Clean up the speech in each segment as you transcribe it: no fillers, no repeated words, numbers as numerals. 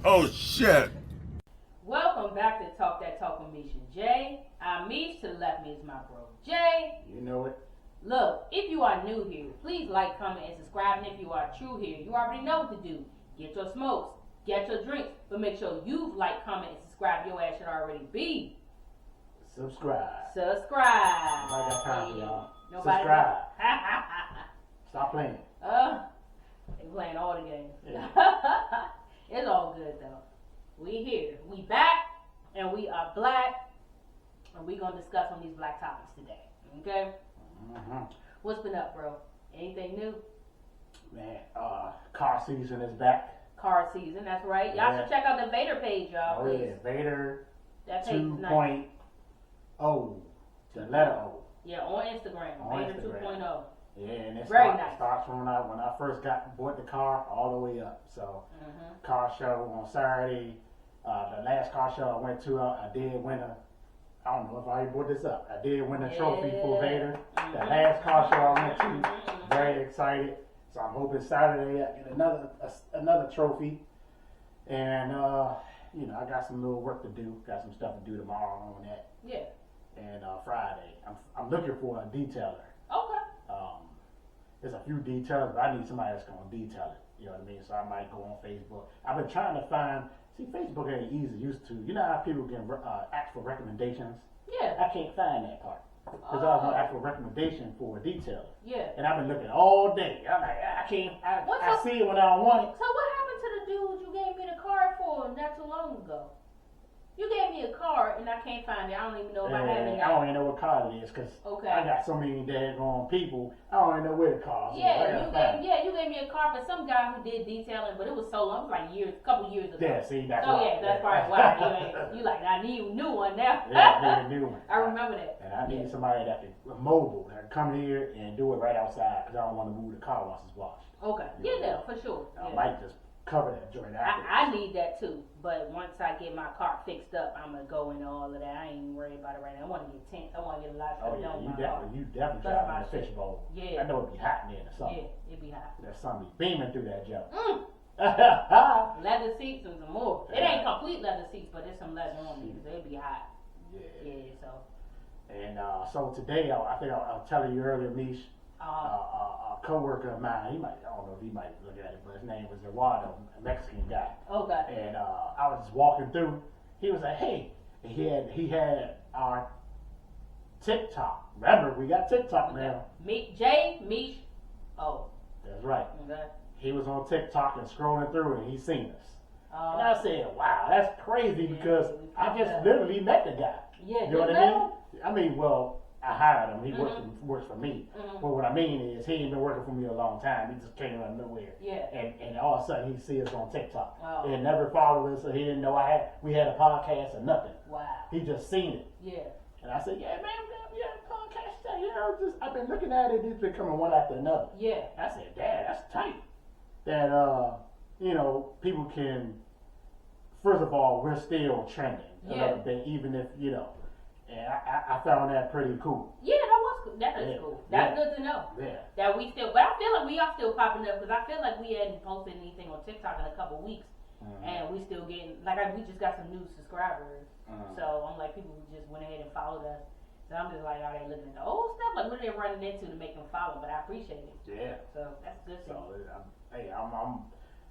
Oh shit. Welcome back to Talk That Talk with Meesh and Jay. I'm Meesh, to the left of me is my bro Jay. You know it. Look, if you are new here, please like, comment, and subscribe. And if you are true here, you already know what to do. Get your smokes, get your drinks, but make sure you like, comment, and subscribe. Your ass should already be. Subscribe. Subscribe. Nobody got time for y'all. Nobody Subscribe. Stop playing. They playing all the games. Yeah. It's all good though. We here. We back, and we are black, and we gonna discuss on these black topics today. Okay? Mm-hmm. What's been up, bro? Anything new? Man, car season is back. Car season, that's right. Y'all Yeah. should check out the Vader page, y'all. Oh please. yeah, Vader That page is nice. 2.0, the letter O. Yeah, on Instagram. On Vader Instagram. 2.0. Yeah, and it Very starts, nice. starts from when I first bought the car all the way up. So, car show on Saturday. The last car show I went to, I did win I don't know if I already brought this up. I did win a trophy for Vader. The last car show I went to, very excited. So I'm hoping Saturday I get another trophy. And I got some little work to do. Got some stuff to do tomorrow on that. Yeah. And Friday, I'm looking for a detailer. Okay. There's a few details, but I need somebody that's gonna detail it. You know what I mean? So I might go on Facebook. I've been trying to find. See, Facebook ain't easy used to. You know how people can ask for recommendations? Yeah. I can't find that part. Because I was going to ask for a recommendation for a detailer. Yeah. And I've been looking all day. I'm like, I can't, I see it when I don't want it. So what happened to the dude you gave me the card for not too long ago? You gave me a card and I can't find it. I don't even know if I have it. I don't even know what card it is because I got so many daggone people. I don't even know where the card is. You gave me a card for some guy who did detailing, but it was so long, it was like a couple years ago. Yeah, see, that's that's probably why you like, I need a new one now. Yeah, I need a new one. I remember that. And I need somebody that can mobile, that can come here and do it right outside because I don't want to move the car once it's washed. Okay, for sure. I might just cover that joint after. I need that too, but once I get my car fixed up, I'm gonna go into all of that. I ain't worried about it right now. I want to get tents. I want to get a lot of stuff done. You definitely drive in the fishbowl. Yeah. I know it'd be hot in there in the summer. Yeah, it'd be hot. That sun be beaming through that jump. Leather seats and some more. It ain't complete leather seats, but there's some leather on me, so it'd be hot. Yeah. So. And so today, I think I'll tell you earlier, Meesh. A co-worker of mine, I don't know if he might look at it, but his name was Eduardo, a Mexican guy. Okay. And I was just walking through. He was like, "Hey," and he had our TikTok. Remember, we got TikTok now. Meesh. Oh. That's right. Okay. He was on TikTok and scrolling through, and he seen us. And I said, "Wow, that's crazy," because I just literally met the guy. Yeah. You know what I mean? I mean, well, I hired him. He works for me. But what I mean is, he ain't been working for me a long time. He just came out of nowhere. Yeah. And all of a sudden, he see us on TikTok. Oh. He never followed us, so he didn't know we had a podcast or nothing. Wow. He just seen it. Yeah. And I said, "Yeah, man, we had a podcast. You know, I've been looking at it. It's been coming one after another." Yeah. I said, "Dad, that's tight." That people can. First of all, we're still trending a little bit, even if And I found that pretty cool. Yeah, that was cool. That is cool. That's good to know. Yeah. That we still, but I feel like we are still popping up because I feel like we hadn't posted anything on TikTok in a couple weeks, and we still getting we just got some new subscribers. So I'm like, people who just went ahead and followed us. So I'm just like, are they looking at the old stuff? Like, what are they running into to make them follow? But I appreciate it. Yeah. So that's good. So I'm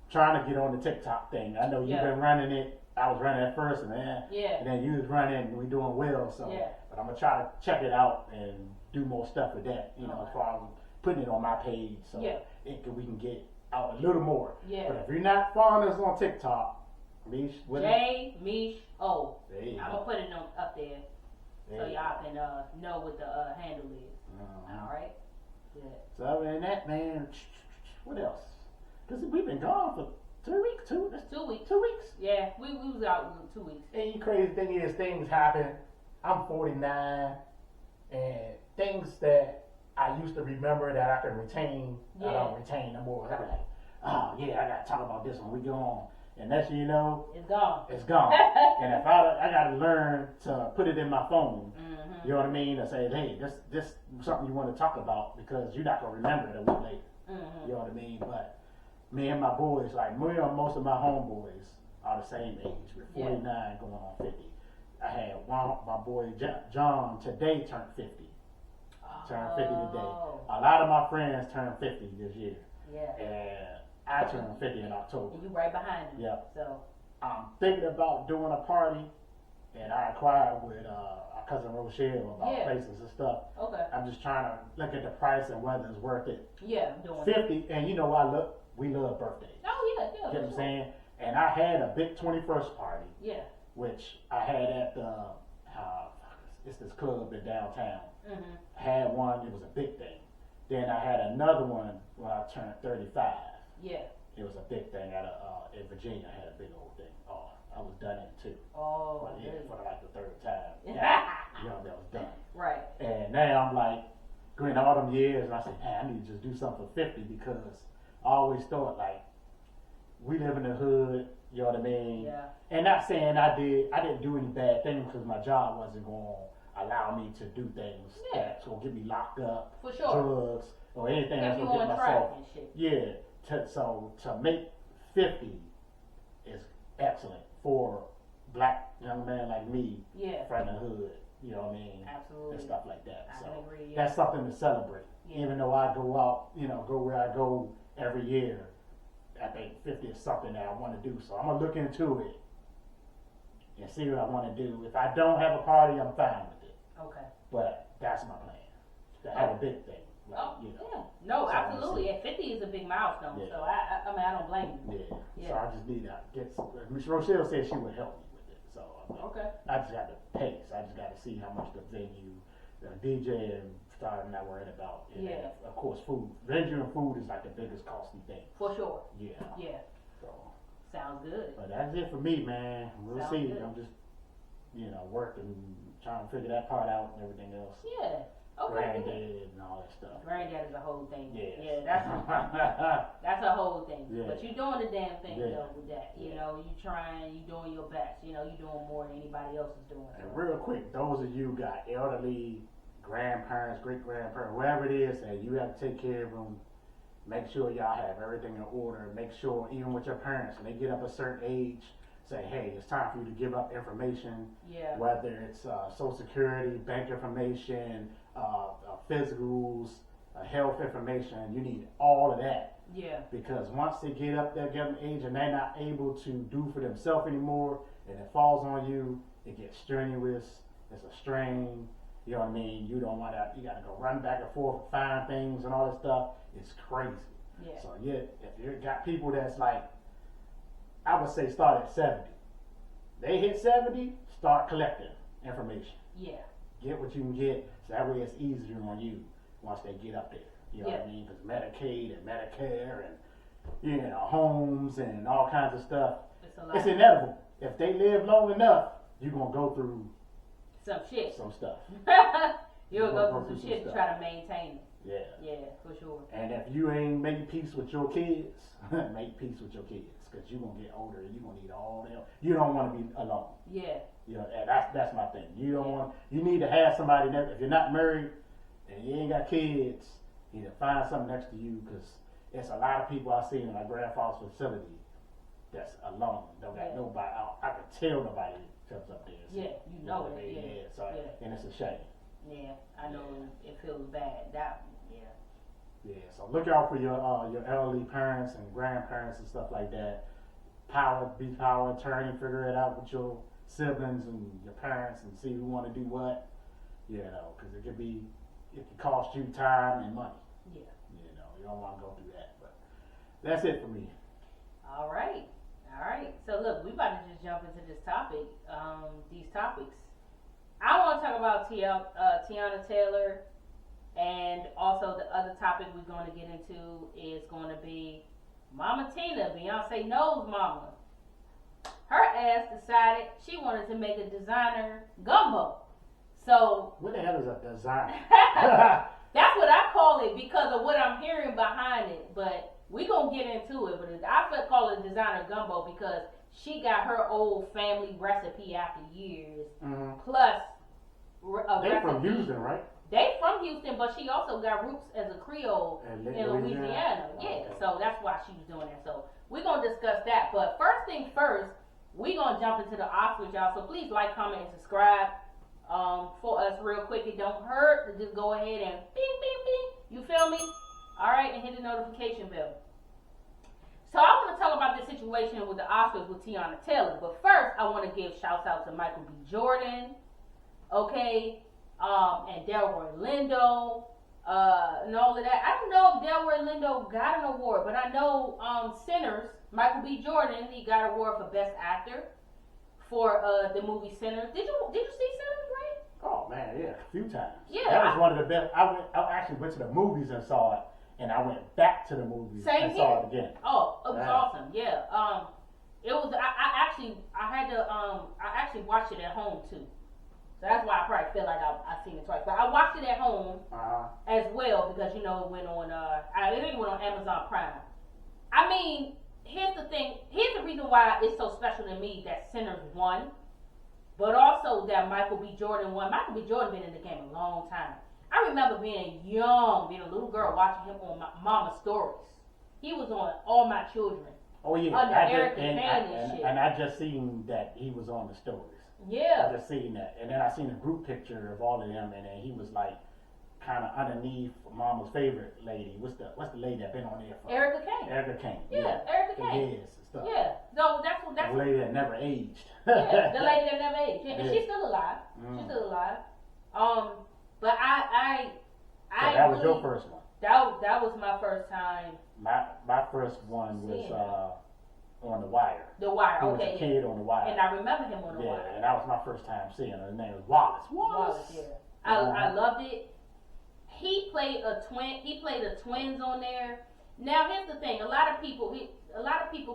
trying to get on the TikTok thing. I know you've been running it. I was running at first, and then you was running, and we doing well. So, but I'm gonna try to check it out and do more stuff with that. As far as putting it on my page, so we can get out a little more. Yeah. But if you're not following us on TikTok, Meesh, Meesh. Oh, I'm gonna put it up there so y'all can know what the handle is. All right. Yeah. So other than that, man, what else? Because we've been gone for 2 weeks, 2 weeks. 2 weeks. Yeah, we was out 2 weeks. And the crazy thing is, things happen. I'm 49, and things that I used to remember that I can retain, I don't retain no more. I'm like, oh yeah, I gotta talk about this when we go on. And next thing you know, it's gone. It's gone. And if I gotta learn to put it in my phone You know what I mean? And say, hey, this something you want to talk about because you're not gonna remember it a week later. You know what I mean? But me and my boys, like me and most of my homeboys are the same age. We're 49 going on 50. I had my boy John today turned 50. Turned 50 today. A lot of my friends turned 50 this year. Yeah. And I turned 50 in October. And you right behind him. Yep. So I'm thinking about doing a party, and I inquired with our cousin Rochelle about places and stuff. Okay. I'm just trying to look at the price and whether it's worth it. Yeah, I'm doing 50, and you know we love birthdays. Oh yeah. You know what I'm saying? And I had a big 21st party. Yeah. Which I had at it's this club in downtown. I had one, it was a big thing. Then I had another one when I turned 35. Yeah. It was a big thing in Virginia. I had a big old thing. Oh, I was done in two. Oh, but yeah, for like the third time. That was done. Right. And now I'm like, going all them years, and I say, man, I need to just do something for 50 because I always thought like, we live in the hood, you know what I mean? Yeah. And not saying I didn't do any bad things because my job wasn't going to allow me to do things that's going to get me locked up, for sure, drugs, or anything that's going to get myself. Yeah. To make 50 is excellent for black young man like me from the hood, you know what I mean? Absolutely. And stuff like that. I So agree, that's something to celebrate. Yeah. Even though I go out, go where I go every year, I think 50 is something that I want to do. So I'm going to look into it and see what I want to do. If I don't have a party, I'm fine with it. Okay. But that's my plan. To have a big thing. Like, No, absolutely. And 50 is a big milestone. So I mean, I don't blame you. So I just need to get some. Miss Rochelle said she would help me with it. So I just got to pay. So I just got to see how much the venue, the DJ, and starting not worried about. And then, of course, food. Venue and food is like the biggest costly thing. For sure. Yeah. So sounds good. But that's it for me, man. We'll see. Good. I'm just working, trying to figure that part out and everything else. Yeah. Okay. Granddad and all that stuff. Granddad is a whole thing. Yes. Yeah, that's a whole thing. Yeah. But you're doing the damn thing though with that. You know, you trying, you doing your best. You know, you doing more than anybody else is doing. And real quick, those of you got elderly grandparents, great grandparents, whoever it is, and you have to take care of them. Make sure y'all have everything in order. Make sure, even with your parents, when they get up a certain age, say, hey, it's time for you to give up information. Yeah. Whether it's Social Security, bank information, physicals, health information. You need all of that. Yeah. Because once they get up there, get an age, and they're not able to do for themselves anymore, and it falls on you, it gets strenuous. It's a strain. You know what I mean? You don't want to. You got to go run back and forth, find things and all that stuff. It's crazy. Yeah. So if you got people that's like, I would say start at 70. They hit 70, start collecting information. Yeah. Get what you can get, so that way it's easier on you once they get up there. You know what I mean? Because Medicaid and Medicare and homes and all kinds of stuff. It's inevitable. If they live long enough, you're gonna go through some stuff. You'll go through some shit to try to maintain it. Yeah. Yeah, for sure. And if you ain't making peace with your kids, make peace with your kids. Because you're going to get older and you're going to need all them. You don't want to be alone. Yeah. And that's my thing. You don't want, you need to have somebody that, if you're not married and you ain't got kids, you need to find something next to you. Because it's a lot of people I've seen in my grandfather's facility that's alone. Don't got nobody out. I can tell nobody comes up there. So, you know it. And it's a shame. Yeah, I know it feels bad. Yeah, so look out for your elderly parents and grandparents and stuff like that. Be power attorney, figure it out with your siblings and your parents and see who want to do what. Because it could cost you time and money. Yeah. You don't want to go through that. But that's it for me. All right. So look, we about to just jump into this topic. These topics. I want to talk about Teyanna Taylor. And also the other topic we're going to get into is going to be Mama Tina, Beyonce knows mama. Her ass decided she wanted to make a designer gumbo. So what the hell is a designer? That's what I call it because of what I'm hearing behind it. But we gonna get into it. But I call it designer gumbo because she got her old family recipe after years. Mm-hmm. Plus They from Houston, right? They from Houston, but she also got roots as a Creole in Louisiana. Yeah, so that's why she was doing that. So we're gonna discuss that. But first thing first, we're gonna jump into the Oscars, y'all. So please like, comment, and subscribe for us real quick. It don't hurt to just go ahead and bing, bing, bing. You feel me? All right, and hit the notification bell. So I want to talk about this situation with the Oscars with Teyanna Taylor. But first, I want to give shouts out to Michael B. Jordan, okay, and Delroy Lindo, and all of that. I don't know if Delroy Lindo got an award, but I know Sinners, Michael B. Jordan, he got an award for Best Actor for the movie Sinners. Did you see Sinners, right? Oh man, yeah, a few times. Yeah, that was one of the best. I actually went to the movies and saw it, and I went back to the movies and saw it again. Oh, it was awesome. Yeah. It was. I actually watched it at home too. So that's why I probably feel like I've seen it twice. But I watched it at home as well because it went on. It went on Amazon Prime. I mean, here's the thing. Here's the reason why it's so special to me that Sinners won, but also that Michael B. Jordan won. Michael B. Jordan been in the game a long time. I remember being young, being a little girl, watching him on Mama Stories. He was on All My Children. Oh yeah, under Erica Kane and shit. And I just seen that he was on the Stories. Yeah. I just seen that, and then I seen a group picture of all of them, and then he was like, kind of underneath Mama's favorite lady. What's the lady that been on there for? Erica Kane. Erica Kane. Yeah, Erica Kane. Yes, and stuff. Yeah. So that's the lady that never aged. Yeah, the lady that never aged. Yeah. And she's still alive. She's still alive. But so that was your first one. That was my first time. My first one was on The Wire. The Wire, he okay. was a kid on The Wire. And I remember him on The Wire. Yeah, and that was my first time seeing him. His name was Wallace. Wallace, yeah. I loved it. He played a twin. He played the twins on there. Now here's the thing: a lot of people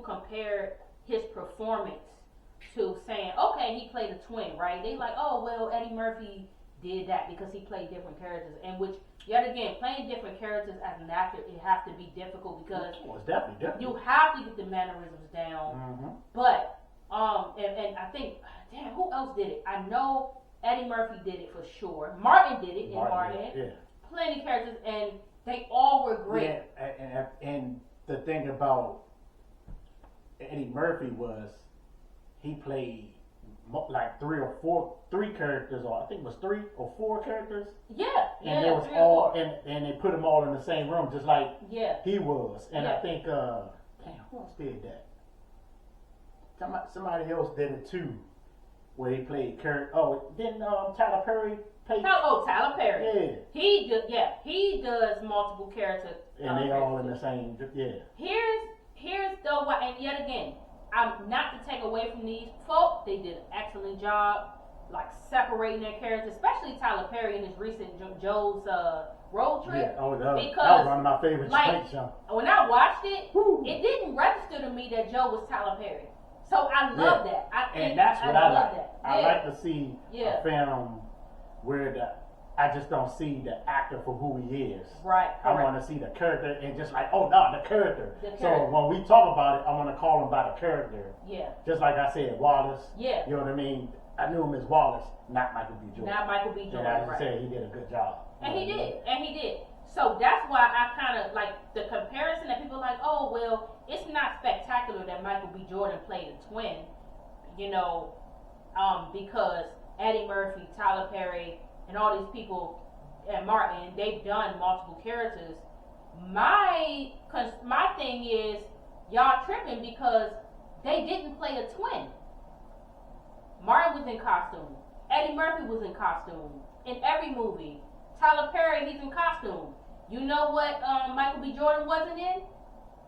compare his performance to saying, okay, he played a twin, right? They like, oh well, Eddie Murphy did that because he played different characters, and which yet again, playing different characters as an actor, it has to be difficult because it's definitely you have to get the mannerisms down. Mm-hmm. But and I think, damn, who else did it? I know Eddie Murphy did it for sure. Martin did it in Martin. Yeah. Plenty characters, and they all were great. Yeah, and the thing about Eddie Murphy was he played like three characters, or I think it was 3 or 4 characters. Yeah, and it was all, and they put them all in the same room, just like he was. And I think, damn, who else did that? Somebody else did it too, where he played character. Oh, didn't Tyler Perry play? Tyler Perry. Yeah. He does multiple characters. And they all in the same. Yeah. Here's the what, and yet again, I'm not to take away from these folks. They did an excellent job, like separating their characters, especially Tyler Perry in his recent Joe's road trip. Yeah, that was one of my favorites. Like, when I watched it, it didn't register to me that Joe was Tyler Perry. So I love that. And that's what I like. That. I like to see a film where I just don't see the actor for who he is. Right. I want to see the character and just like, the character. So when we talk about it, I want to call him by the character. Yeah. Just like I said, Wallace. Yeah. You know what I mean? I knew him as Wallace, not Michael B. Jordan. Not Michael B. Jordan. And I said he did a good job. And he did. So that's why I kind of like the comparison that people are like, oh, well, it's not spectacular that Michael B. Jordan played a twin, because Eddie Murphy, Tyler Perry, and all these people, and Martin, they've done multiple characters. My thing is, y'all tripping because they didn't play a twin. Martin was in costume. Eddie Murphy was in costume in every movie. Tyler Perry, he's in costume. You know what Michael B. Jordan wasn't in?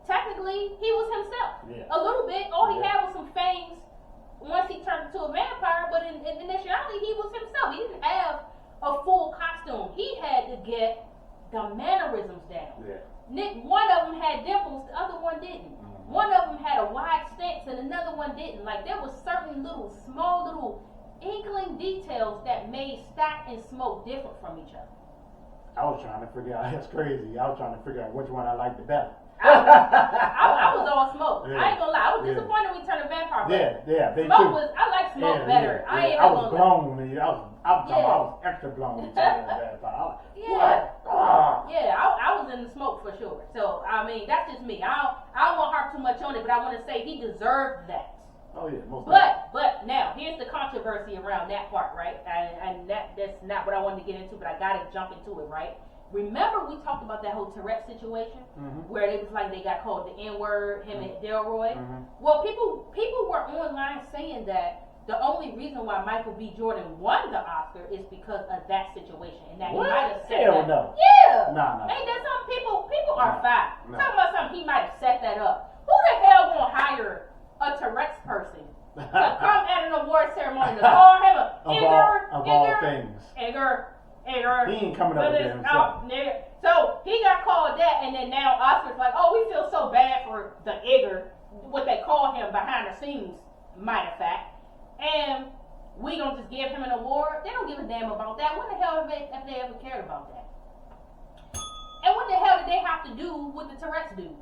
Technically, he was himself. Yeah. A little bit. All he had was some fangs once he turned into a vampire, but in initiality, he was himself. He didn't have a full costume. He had to get the mannerisms down. Yeah. One of them had dimples, the other one didn't. Mm-hmm. One of them had a wide stance and another one didn't. Like, there was certain small little inkling details that made Stack and Smoke different from each other. I was trying to figure out, that's crazy. I was trying to figure out which one I liked the better. I was all Smoke. Yeah. I ain't gonna lie. I was disappointed when he turned a vampire. Yeah, they Smoke too. I like Smoke better. Yeah. I was blown. I was extra blown. Yeah. Yeah, I was in the smoke for sure. So, I mean, that's just me. I don't want to harp too much on it, but I want to say he deserved that. Oh, yeah, most But now, here's the controversy around that part, right? And that's not what I wanted to get into, but I got to jump into it, right? Remember we talked about that whole Tourette situation where it was like they got called the N-word, him and Delroy? Well, people were online saying that the only reason why Michael B. Jordan won the Oscar is because of that situation, and that What? he might have set Hell that. no. Yeah. No. Ain't that some people are fine. No. Talking about something he might have set that up. Who the hell gonna hire a Tourette's person to come at an award ceremony to call him a of all things. Igor. He ain't coming up with that himself. So he got called that, and then now Oscar's like, oh, we feel so bad for the Igor, what they call him behind the scenes, matter of fact. And we gonna just give him an award? They don't give a damn about that. What the hell have they ever cared about that? And what the hell did they have to do with the Tourette's dude?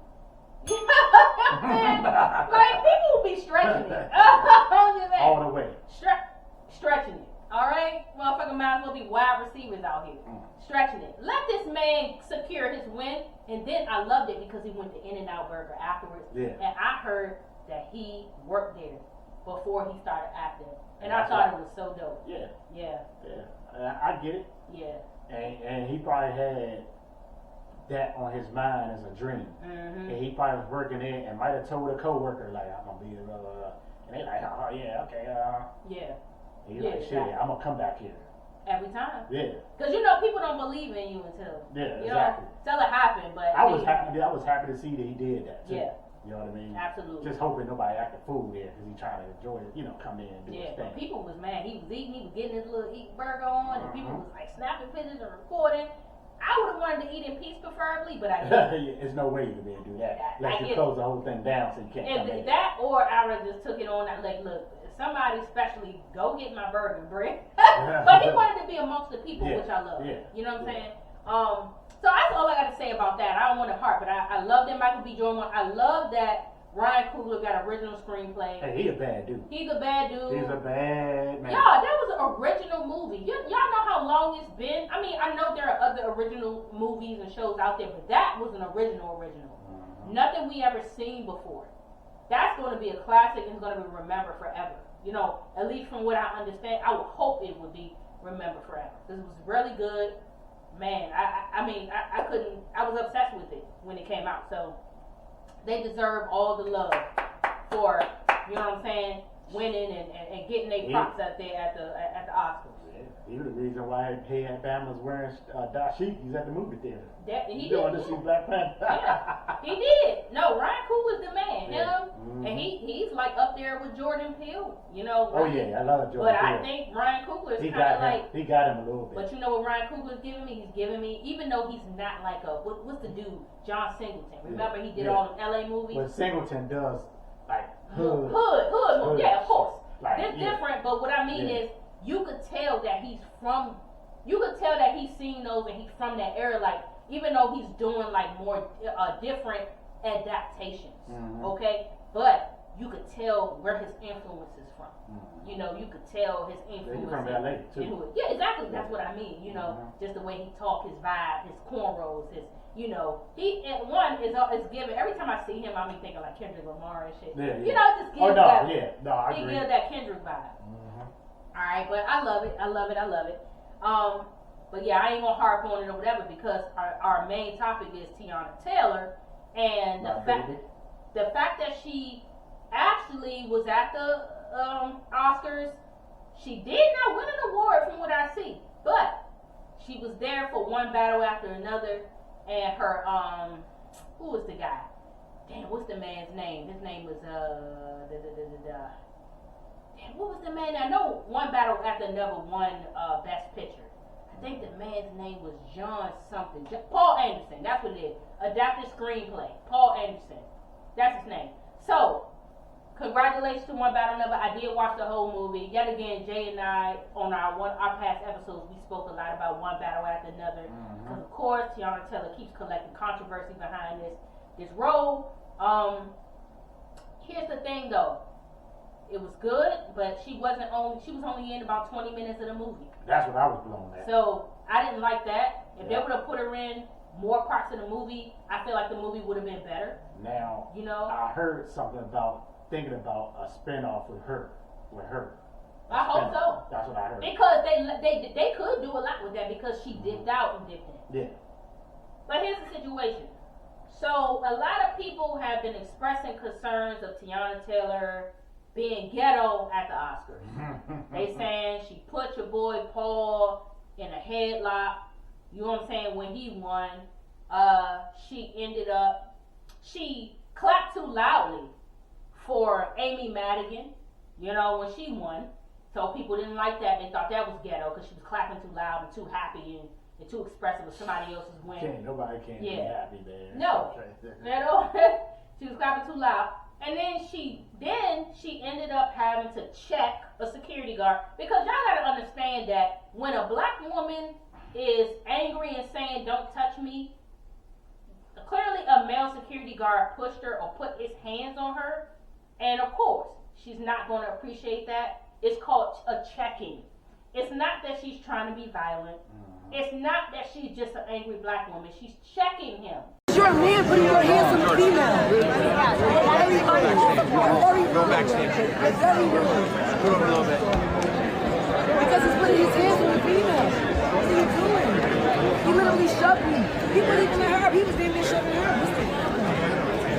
You know what I'm saying? Like, people will be stretching it. All the way. Stretching it. Alright? Motherfucker might as well be wide receivers out here. Stretching it. Let this man secure his win. And then I loved it because he went to In-N-Out Burger afterwards. Yeah. And I heard that he worked there before he started acting. And I thought it was so dope. Yeah. I get it. Yeah. And he probably had that on his mind as a dream. And he probably was working in and might have told a coworker, like, I'm gonna be blah, blah, blah. And they like, oh yeah, okay, yeah. He's like, shit, I'm gonna come back here. Every time. Yeah. Because you know people don't believe in you until exactly. Until it happened. But I was happy to see that he did that too. Yeah. You know what I mean? Absolutely. Just hoping nobody acted fool there because he trying to enjoy it, come in and do his thing. But people was mad. He was eating, he was getting his little burger on, and people was like snapping pictures and recording. I would have wanted to eat in peace preferably, but I didn't. There's no way you could be able to do that. Unless you it. close the whole thing down so you can't come in. That or I would have just took it on like, look, somebody especially go get my burger, Brick. But he wanted to be amongst the people, which I love. Yeah. You know what I'm saying? So that's all I got to say about that. I don't want to harp, but I love that Michael B. Jordan. I love that Ryan Coogler got original screenplay. Hey, he a bad dude. He's a bad dude. He's a bad man. Y'all, that was an original movie. Y'all know how long it's been? I mean, I know there are other original movies and shows out there, but that was an original. Nothing we ever seen before. That's going to be a classic and it's going to be remembered forever. You know, at least from what I understand, I would hope it would be remembered forever. This was really good. Man, I mean, I couldn't, I was obsessed with it when it came out. So they deserve all the love for, you know what I'm saying, winning and getting their props out there at the Oscars. Yeah, he was the reason why he had Bama's wearing dashikis at the movie theater. He did. To see Black Panther. Yeah, he did. No, Ryan Coogler's the man. Him, and he's like up there with Jordan Peele. You know. Oh yeah, I love Jordan Peele. But I think Ryan Coogler's kind of like he got him a little bit. But you know what Ryan Coogler's giving me? He's giving me, even though he's not like what's the dude, John Singleton. Remember he did all them LA movies. But Singleton does like hood. Yeah, of course. Like, they're different, but what I mean is you could tell that he's seen those and he's from that era. Like even though he's doing like more different adaptations, okay, but you could tell where his influence is from. You know, you could tell his influence. He's from LA too. Yeah, exactly. That's what I mean. You know, just the way he talk, his vibe, his cornrows, his. You know, he is given. Every time I see him, I be thinking like Kendrick Lamar and shit. Yeah. You know, it just gives I he agree. gives that Kendrick vibe. All right, but I love it. But yeah, I ain't gonna harp on it or whatever because our main topic is Teyanna Taylor and the fact that she actually was at the Oscars. She did not win an award from what I see, but she was there for one battle after another. And her, who was the guy? Damn, what's the man's name? His name was, damn, what was the man? I know one battle after another won Best Picture. I think the man's name was John something. Paul Anderson, that's what it is. Adapted screenplay. Paul Anderson. That's his name. So, congratulations to One Battle Another. I did watch the whole movie. Yet again, Jay and I, on our past episodes, we spoke a lot about One Battle After Another. Because, of course, Teyanna Taylor keeps collecting controversy behind this role. Here's the thing, though. It was good, but she was only in about 20 minutes of the movie. That's what I was blown at. So I didn't like that. If they would have put her in more parts of the movie, I feel like the movie would have been better. Now, you know, I heard something about thinking about a spinoff with her. I hope so. That's what I heard. Because they could do a lot with that because she dipped out and dipped in. Yeah. But here's the situation. So a lot of people have been expressing concerns of Teyanna Taylor being ghetto at the Oscars. They saying she put your boy Paul in a headlock. You know what I'm saying? When he won, she clapped too loudly for Amy Madigan. You know, when she won. So people didn't like that. They thought that was ghetto because she was clapping too loud and too happy and too expressive of somebody else's win. Nobody can be happy there. No. She was clapping too loud. And then she ended up having to check a security guard. Because y'all gotta understand that when a black woman is angry and saying, "Don't touch me," clearly a male security guard pushed her or put his hands on her. And of course, she's not going to appreciate that. It's called a checking. It's not that she's trying to be violent. It's not that she's just an angry black woman. She's checking him. You're a man putting your hands on a female. Go backstage. Very rude. Go over a little bit. Because he's putting his hands on a female. What are you doing? He literally shoved me. He wasn't even her. He was damn near shoving her.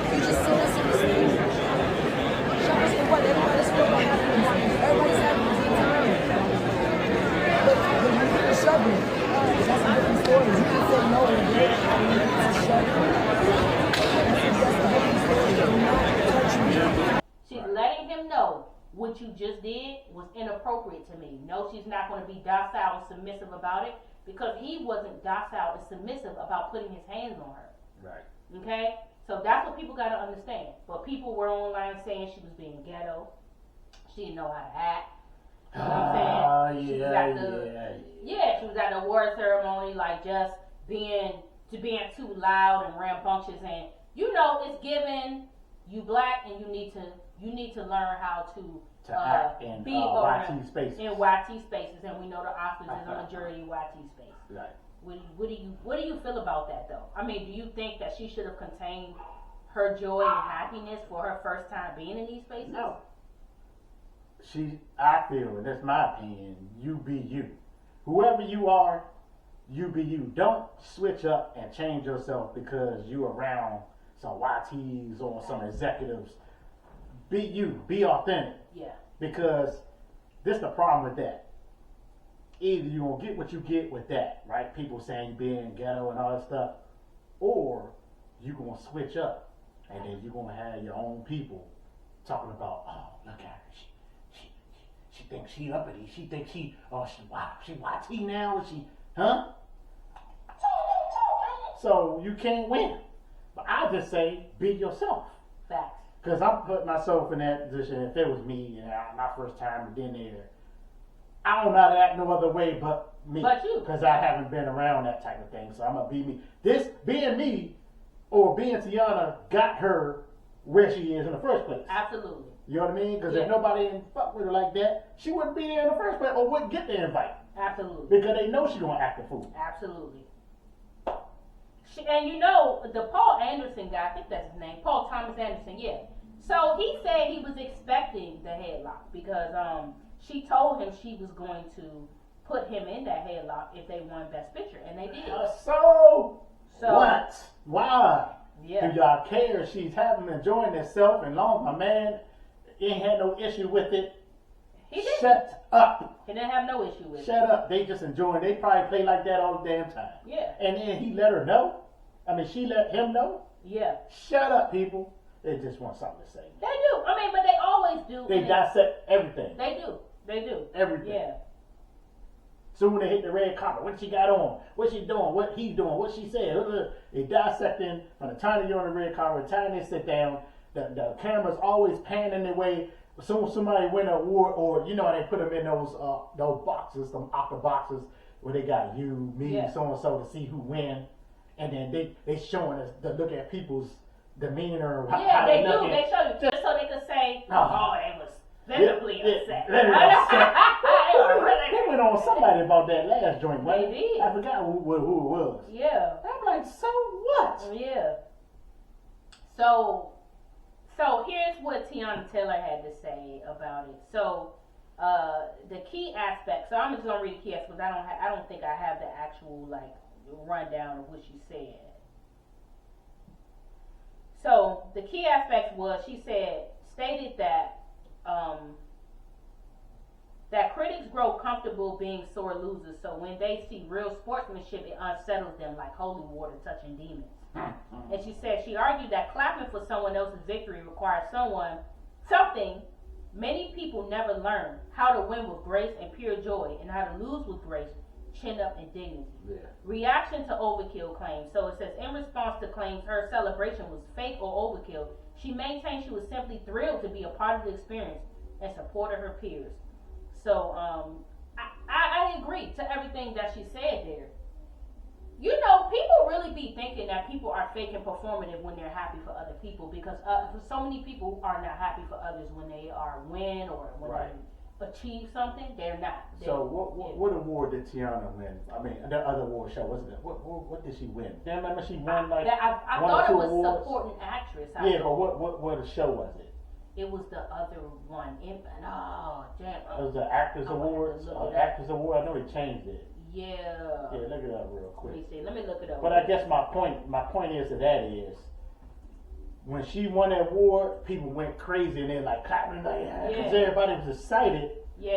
He just said us in the stage. Shove us for what? Everybody's feeling happy. Everybody's happy at the same time. But you didn't shove me. That's a different story. You can say no and you didn't shove me. That's a different story. Do not touch me. She's letting him know what you just did was inappropriate to me. No, she's not going to be docile and submissive about it because he wasn't docile and submissive about putting his hands on her. Right. Okay? So that's what people got to understand. But people were online saying she was being ghetto. She didn't know how to act. You know what I'm saying? She was at the award ceremony, like just being too loud and rambunctious, and you know it's given you black and you need to learn how to act in be YT spaces. In YT spaces, and we know the Oscars is a majority YT space. Right. What do you feel about that though? I mean, do you think that she should have contained her joy and happiness for her first time being in these spaces? No. I feel, and that's my opinion, you be you. Whoever you are, you be you. Don't switch up and change yourself because you around some YTs or some executives. Be you. Be authentic. Yeah. Because this is the problem with that. Either you're going to get what you get with that, right? People saying you being ghetto and all that stuff. Or you're going to switch up. And then you're going to have your own people talking about, oh, look at her. She thinks she uppity. She thinks she YT now. Is she, huh? So you can't win. But I just say, be yourself. Facts. Because I'm putting myself in that position. If it was me, and my first time being there, I don't know how to act no other way but me. But you. Because I haven't been around that type of thing. So I'm going to be me. This, being me, or being Teyana, got her where she is in the first place. Absolutely. You know what I mean? Because if nobody didn't fuck with her like that, she wouldn't be there in the first place or wouldn't get the invite. Absolutely. Because they know she gonna act a fool. Absolutely. And you know, the Paul Anderson guy, I think that's his name, Paul Thomas Anderson, yeah. So he said he was expecting the headlock because she told him she was going to put him in that headlock if they won Best Picture, and they did. So what? Why? Yeah. Do y'all care? She's enjoying herself, and long my man ain't had no issue with it. He didn't. Shut up. He didn't have no issue with it. Shut up. They just enjoying. They probably play like that all the damn time. Yeah. And then he let her know. I mean, she let him know. Yeah. Shut up, people. They just want something to say. They do. I mean, but they always do. They dissect everything. They do. They do. Everything. Yeah. Soon they hit the red carpet. What she got on? What she doing? What he doing? What she said? They dissecting from the time you're on the red carpet, the time they sit down. The camera's always panning their way. Soon somebody win an award, or you know how they put them in those boxes, them octa boxes where they got you, me, so and so to see who win, and then they showing us to look at people's demeanor. Yeah, they do. They show you just so they could say, oh, they was visibly upset. They were went on somebody about that last joint, right? They did. I forgot who it was. Yeah. I'm like, so what? Yeah. So here's what Teyanna Taylor had to say about it. So the key aspect. So I'm just gonna read the key aspects. I don't think I have the actual like rundown of what she said. So the key aspect was she stated that that critics grow comfortable being sore losers. So when they see real sportsmanship, it unsettles them like holy water touching demons. And she said she argued that clapping for someone else's victory requires something many people never learn: how to win with grace and pure joy, and how to lose with grace, chin up and dignity. Yeah. Reaction to overkill claims. So it says, in response to claims her celebration was fake or overkill, she maintained she was simply thrilled to be a part of the experience and supported her peers. So I agree to everything that she said there. You know, people really be thinking that people are fake and performative when they're happy for other people, because so many people are not happy for others when they win or when they achieve something. They're not. So what award did Teyana win? I mean, the other award show, wasn't it? What did she win? Do you remember she won like I one thought or it two was awards? supporting actress. Yeah, but what show was it? It was the other one. Oh, damn. It was the Actors Award. Actors Award. I know they changed it. Yeah. Yeah, look it up real quick. Let me see. Let me look it up. But I guess my point is when she won that award, people went crazy and they like clapping like because everybody was excited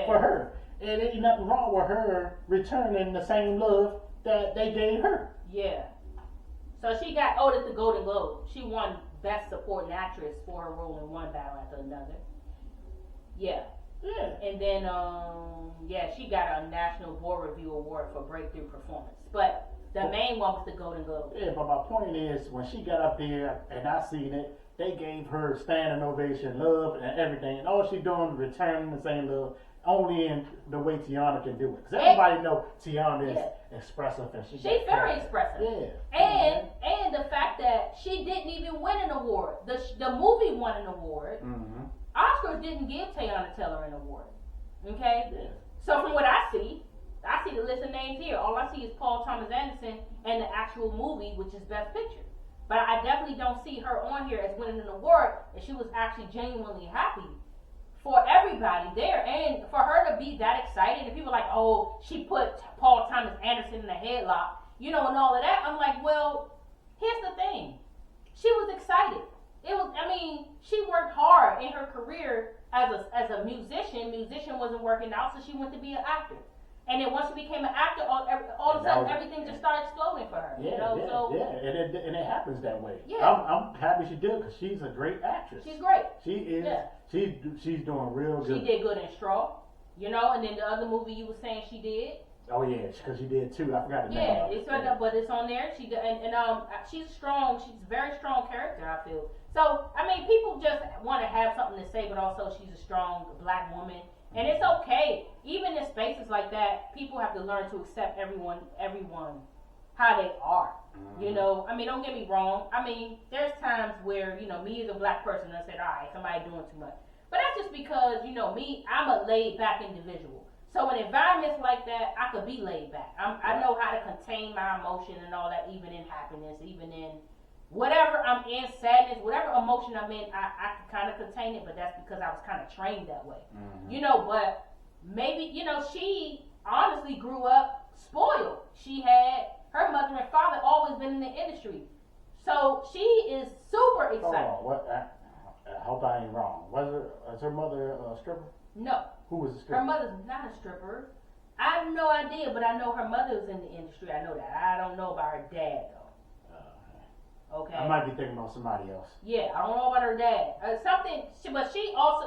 for her. And there ain't nothing wrong with her returning the same love that they gave her. Yeah. So she got owed the Golden Globe. She won Best Supporting Actress for her role in one battle after another. Yeah. Yeah. And then, she got a National Board Review Award for Breakthrough Performance. But the main one was the Golden Globe. Yeah, but my point is, when she got up there, and I seen it, they gave her standing ovation, love, and everything. And all she doing is returning the same love, only in the way Teyana can do it. Because everybody know Teyana is expressive. And she's very expressive. Yeah. And the fact that she didn't even win an award. The movie won an award. Mm-hmm. Oscars didn't give Teyanna Taylor an award. Okay? Yeah. So from what I see the list of names here. All I see is Paul Thomas Anderson and the actual movie, which is Best Picture. But I definitely don't see her on here as winning an award, and she was actually genuinely happy for everybody there. And for her to be that excited, and people are like, oh, she put Paul Thomas Anderson in a headlock, and all of that. I'm like, well, here's the thing. She was excited. She worked hard in her career as a musician. Musician wasn't working out, so she went to be an actor. And then once she became an actor, all of a sudden everything just started exploding for her. And it happens that way. Yeah. I'm happy she did, because she's a great actress. She's great. She is. Yeah. She's doing real good. She did good in Straw, and then the other movie you were saying she did. Oh yeah, because she did too. I forgot the name. But it's on there. She's strong. She's a very strong character, I feel. So people just want to have something to say, but also she's a strong black woman, and it's okay. Even in spaces like that, people have to learn to accept everyone how they are. Mm-hmm. Don't get me wrong. There's times where me as a black person, I said, all right, somebody doing too much, but that's just because me, I'm a laid back individual. So in environments like that, I could be laid back. I know how to contain my emotion and all that, even in happiness, even in whatever I'm in, sadness, whatever emotion I'm in, I can kind of contain it, but that's because I was kind of trained that way. Mm-hmm. But maybe, she honestly grew up spoiled. She had her mother and father always been in the industry. So she is super excited. I hope I ain't wrong. Was her mother a stripper? No. Who was a stripper? Her mother's not a stripper. I have no idea, but I know her mother was in the industry. I know that. I don't know about her dad, though. Okay. I might be thinking about somebody else. Yeah, I don't know about her dad. But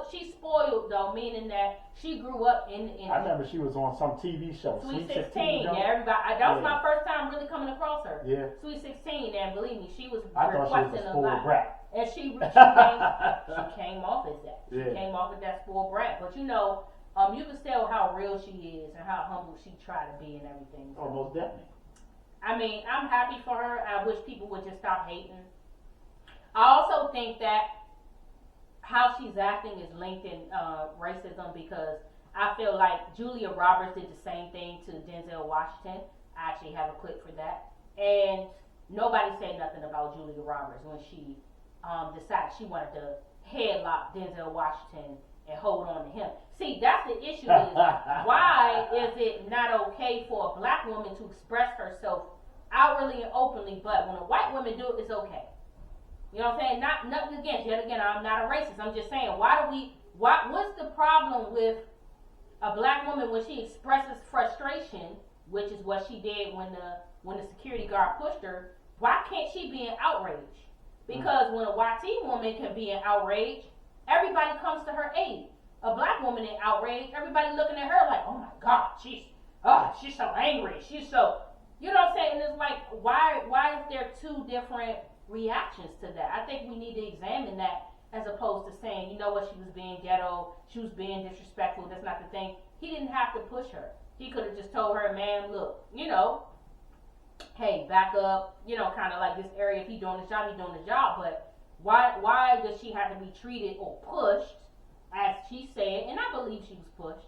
she's spoiled, though, meaning that she grew up in the industry. I remember she was on some TV show. Sweet 16. Yeah, everybody. That was my first time really coming across her. Yeah. Sweet 16, and believe me, she was requesting a lot. Brat. And she came off as that. She came off as that spoiled brat. But you can tell how real she is and how humble she tried to be and everything. So. Almost definitely. I'm happy for her. I wish people would just stop hating. I also think that how she's acting is linked in racism, because I feel like Julia Roberts did the same thing to Denzel Washington. I actually have a clip for that. And nobody said nothing about Julia Roberts when she decided she wanted to headlock Denzel Washington and hold on to him. See, that's the issue is why is it not okay for a black woman to express herself outwardly and openly, but when a white woman do it, it's okay. You know what I'm saying? Nothing against, yet again, I'm not a racist. I'm just saying, what's the problem with a black woman when she expresses frustration, which is what she did when the security guard pushed her? Why can't she be in outrage? Because when a white woman can be in outrage, everybody comes to her aid. A black woman in outrage, everybody looking at her like, oh my God, she's so angry. She's so, you know what I'm saying? And it's like, why is there two different reactions to that? I think we need to examine that as opposed to saying, you know what, she was being ghetto, she was being disrespectful, that's not the thing. He didn't have to push her. He could have just told her, man, look, you know, hey, back up, you know, kind of like this area, if he doing his job, he doing his job, but why does she have to be treated or pushed, as she said, and I believe she was pushed.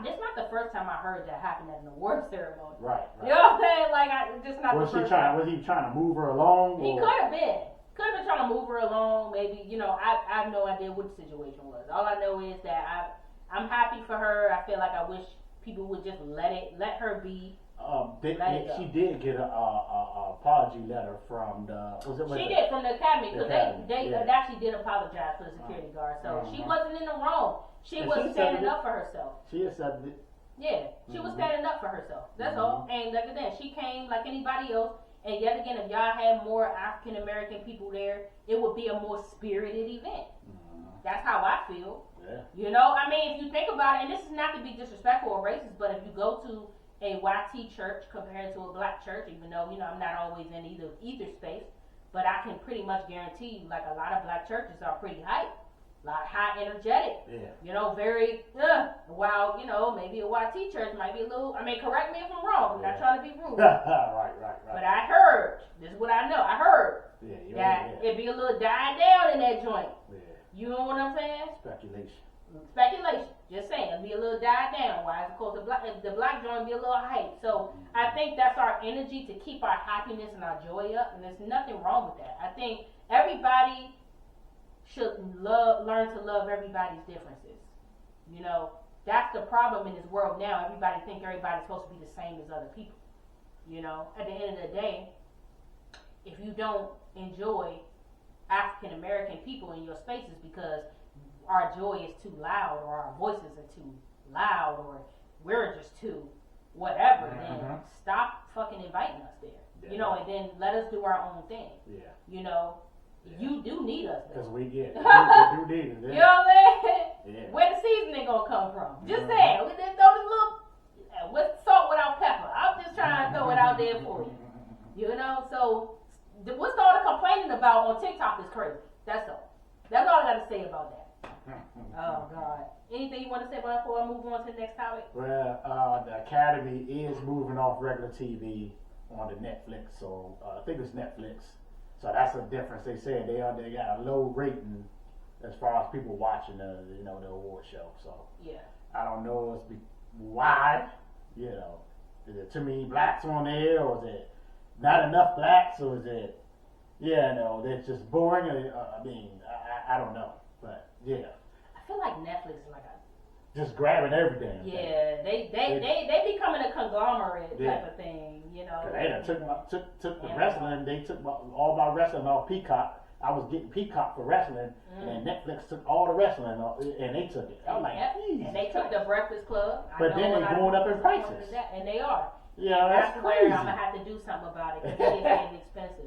This not the first time I heard that happen at an award ceremony. Right. You know what I'm saying? Like, this not Was the first time. Was he trying to move her along? He could have been. Could have been trying to move her along, maybe, you know, I have no idea what the situation was. All I know is that I'm happy for her. I feel like I wish people would just let her be. She did get a apology letter from the. She did from the academy because they yeah. actually did apologize for the security guard. So she wasn't in the wrong. She was standing up for herself. She accepted it. Yeah, she was standing up for herself. That's all. And like again, she came like anybody else. And yet again, if y'all had more African American people there, it would be a more spirited event. That's how I feel. Yeah. You know, I mean, if you think about it, and this is not to be disrespectful or racist, but if you go to a YT church compared to a black church, even though, you know, I'm not always in either space, but I can pretty much guarantee you, like, a lot of black churches are pretty hype, like high energetic, you know, very, while, you know, maybe a YT church might be a little, I mean, correct me if I'm wrong, I'm not trying to be rude. Right. But I heard, this is what I know, I heard that it'd be a little died down in that joint. Yeah. You know what I'm saying? Speculation. Just saying, it'd be a little died down. Why? Of course, the black joint be a little hype. So I think that's our energy to keep our happiness and our joy up, and there's nothing wrong with that. I think everybody should learn to love everybody's differences. You know, that's the problem in this world now. Everybody think everybody's supposed to be the same as other people. You know, at the end of the day, if you don't enjoy African American people in your spaces because our joy is too loud or our voices are too loud or we're just too whatever, then stop fucking inviting us there. You know, and then let us do our own thing. Yeah. You know, you do need us there. Because we do need it. You know what I'm saying? Yeah. Where the seasoning gonna come from? Just saying. We just throw this little with salt without pepper. I'm just trying to throw it out there for you. You know, so what's all the complaining about on TikTok is crazy. That's all. That's all I got to say about that. Oh God. Anything you want to say about it before I move on to the next topic? Well, the Academy is moving off regular TV on the Netflix, so I think it's Netflix. So that's a difference. They said they got a low rating as far as people watching the award show. So yeah, I don't know why. You know, is it too many blacks on there, or is it not enough blacks, or is it they're just boring? I don't know, but yeah. I feel like Netflix is like just grabbing everything. Yeah, they becoming a conglomerate type of thing, you know. They done took the wrestling. They took all my wrestling off Peacock. I was getting Peacock for wrestling, and Netflix took all the wrestling and they took it. I'm like, and they took the Breakfast Club. But then they're going up in prices. And they are. Yeah, that's crazy. Where I'm gonna have to do something about it because it's getting expensive.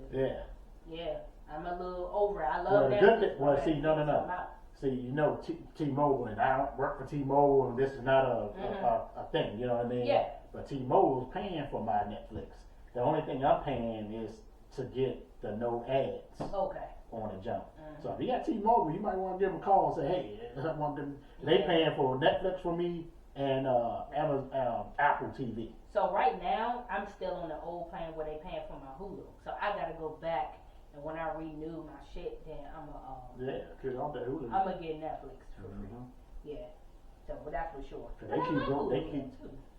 Yeah, I'm a little over it. I love that. See, no. See, you know, T-Mobile, and I don't work for T-Mobile, and this is not a thing, you know what I mean? Yeah. But T-Mobile's paying for my Netflix. The only thing I'm paying is to get the no ads on the jump. So if you got T-Mobile, you might want to give them a call and say, hey, they paying for Netflix for me and Apple TV. So right now, I'm still on the old plan where they paying for my Hulu. So I got to go back. And when I renew my shit, then I'm gonna get Netflix for free. Yeah. So, but that's for sure. They keep going. They keep.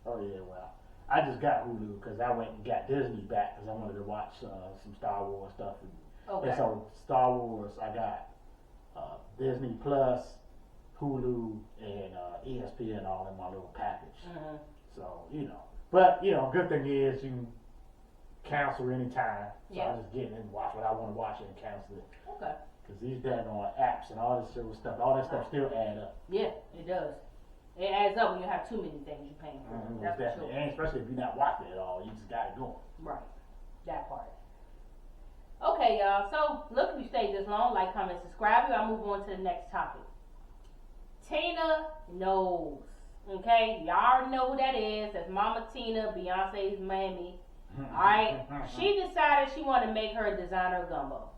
Oh yeah, well, I just got Hulu because I went and got Disney back because I wanted to watch some Star Wars stuff. And so Star Wars, I got Disney Plus, Hulu, and ESPN all in my little package. Mm-hmm. So but good thing is you can cancel anytime. So I just get in and watch what I want to watch and cancel it. Okay. Because these daggone apps and all this sort of stuff, all that stuff still add up. Yeah, it does. It adds up when you have too many things you're paying for. Mm-hmm, That's for sure. And especially if you're not watching it all, you just got it going. Right. That part. Okay, y'all. So, look, if you stayed this long, like, comment, subscribe. I'll move on to the next topic. Tina knows. Okay? Y'all already know who that is. That's Mama Tina, Beyonce's mammy. Alright? She decided she wanted to make her a designer gumbo.